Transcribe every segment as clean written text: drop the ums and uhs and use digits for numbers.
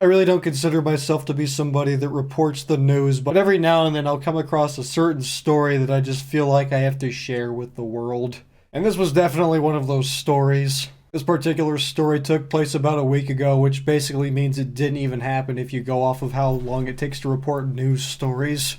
I really don't consider myself to be somebody that reports the news, but every now and then I'll come across a certain story that I just feel like I have to share with the world. And this was definitely one of those stories. This particular story took place about a week ago, which basically means it didn't even happen if you go off of how long it takes to report news stories.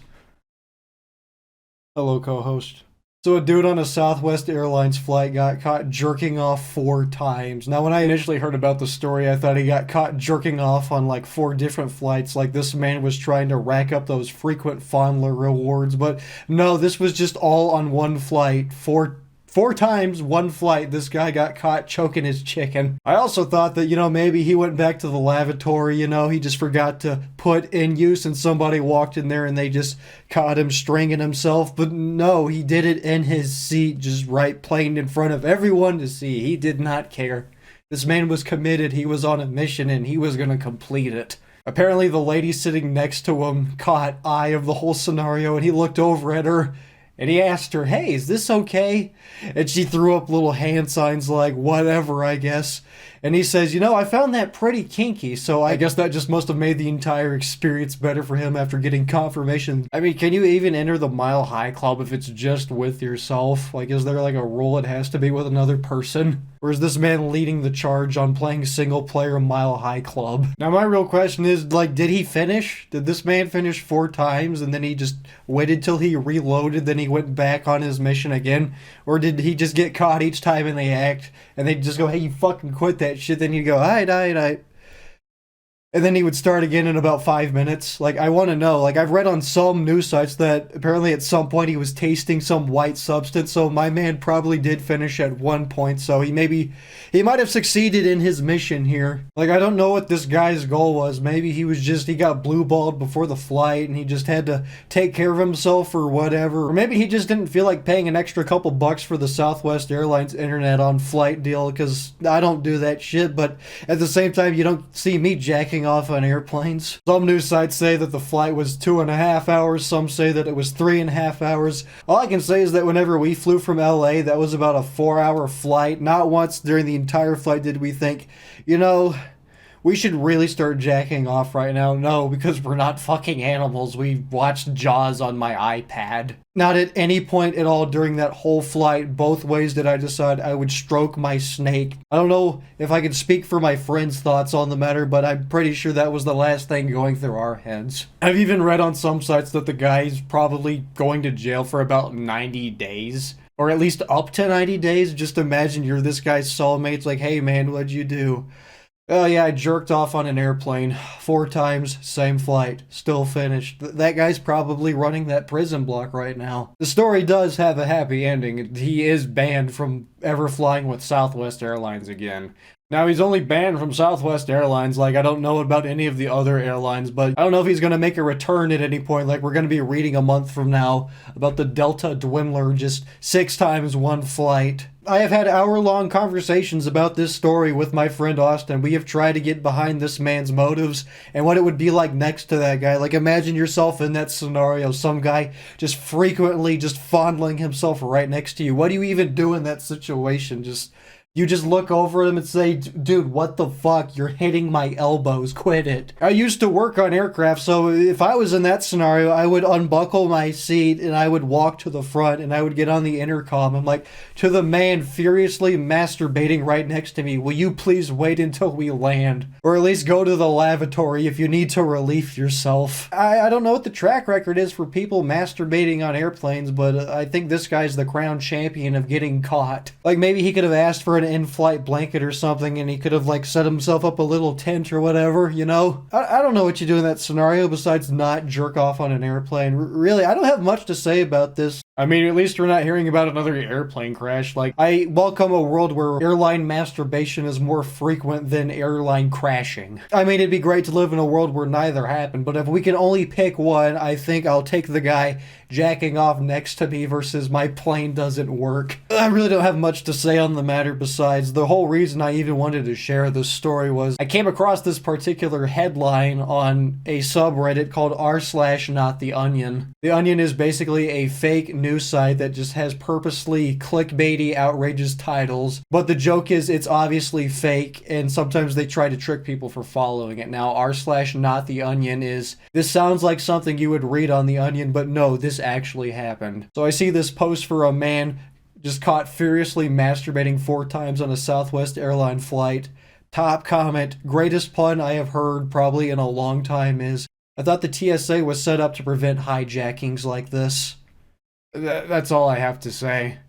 Hello, co-host. So a dude on a Southwest Airlines flight got caught jerking off 4 times. Now, when I initially heard about the story, I thought he got caught jerking off on like 4 different flights, like this man was trying to rack up those frequent fondler rewards, but no, this was just all on one flight. Four times, one flight, this guy got caught choking his chicken. I also thought that, maybe he went back to the lavatory, he just forgot to put in use and somebody walked in there and they just caught him stringing himself. But no, he did it in his seat, just right plain in front of everyone to see. He did not care. This man was committed, he was on a mission, and he was gonna complete it. Apparently the lady sitting next to him caught eye of the whole scenario and he looked over at her and he asked her, "Hey, is this okay?" And she threw up little hand signs like, whatever, I guess. And he says, I found that pretty kinky, so I guess that just must have made the entire experience better for him after getting confirmation. I mean, can you even enter the Mile High Club if it's just with yourself? Like, is there like a rule it has to be with another person? Or is this man leading the charge on playing single-player Mile High Club? Now, my real question is, like, did he finish? Did this man finish 4 times and then he just waited till he reloaded, then he went back on his mission again? Or did he just get caught each time in the act and they just go, "Hey, you fucking quit that shit," then he'd go, "Aight. And then he would start again in about 5 minutes. Like, I want to know. Like, I've read on some news sites that apparently at some point he was tasting some white substance, so my man probably did finish at one point, so he might have succeeded in his mission here. Like, I don't know what this guy's goal was. Maybe he got blue-balled before the flight, and he just had to take care of himself or whatever. Or maybe he just didn't feel like paying an extra couple bucks for the Southwest Airlines internet on flight deal, because I don't do that shit, but at the same time, you don't see me jacking off on airplanes. Some news sites say that the flight was 2.5 hours, some say that it was 3.5 hours. All I can say is that whenever we flew from LA, that was about a 4-hour flight. Not once during the entire flight did we think, we should really start jacking off right now. No, because we're not fucking animals. We watched Jaws on my iPad. Not at any point at all during that whole flight, both ways did I decide I would stroke my snake. I don't know if I can speak for my friends' thoughts on the matter, but I'm pretty sure that was the last thing going through our heads. I've even read on some sites that the guy's probably going to jail for about 90 days. Or at least up to 90 days. Just imagine you're this guy's soulmate. Like, "Hey man, what'd you do?" "Oh yeah, I jerked off on an airplane 4 times, same flight, still finished." That guy's probably running that prison block right now. The story does have a happy ending. He is banned from ever flying with Southwest Airlines again. Now, he's only banned from Southwest Airlines. Like, I don't know about any of the other airlines, but I don't know if he's going to make a return at any point. Like, we're going to be reading a month from now about the Delta Dwindler, just 6 times one flight. I have had hour-long conversations about this story with my friend Austin. We have tried to get behind this man's motives and what it would be like next to that guy. Like, imagine yourself in that scenario. Some guy just frequently just fondling himself right next to you. What do you even do in that situation? You just look over him and say, "Dude, what the fuck? You're hitting my elbows. Quit it." I used to work on aircraft, so if I was in that scenario, I would unbuckle my seat and I would walk to the front and I would get on the intercom. I'm like, "To the man furiously masturbating right next to me, will you please wait until we land? Or at least go to the lavatory if you need to relieve yourself." I don't know what the track record is for people masturbating on airplanes, but I think this guy's the crown champion of getting caught. Like, maybe he could have asked for an in-flight blanket or something and he could have like set himself up a little tent or whatever, I don't know what you do in that scenario besides not jerk off on an airplane. Really, I don't have much to say about this. I mean, at least we're not hearing about another airplane crash. Like, I welcome a world where airline masturbation is more frequent than airline crashing. I mean, it'd be great to live in a world where neither happened, but if we can only pick one, I think I'll take the guy jacking off next to me versus my plane doesn't work. I really don't have much to say on the matter besides the whole reason I even wanted to share this story was I came across this particular headline on a subreddit called r/nottheonion. The Onion is basically a fake news site that just has purposely clickbaity, outrageous titles. But the joke is it's obviously fake, and sometimes they try to trick people for following it. Now, r/NotTheOnion is, this sounds like something you would read on The Onion, but no, this actually happened. So I see this post for a man just caught furiously masturbating 4 times on a Southwest airline flight. Top comment, greatest pun I have heard probably in a long time is, I thought the TSA was set up to prevent hijackings like this. That's all I have to say.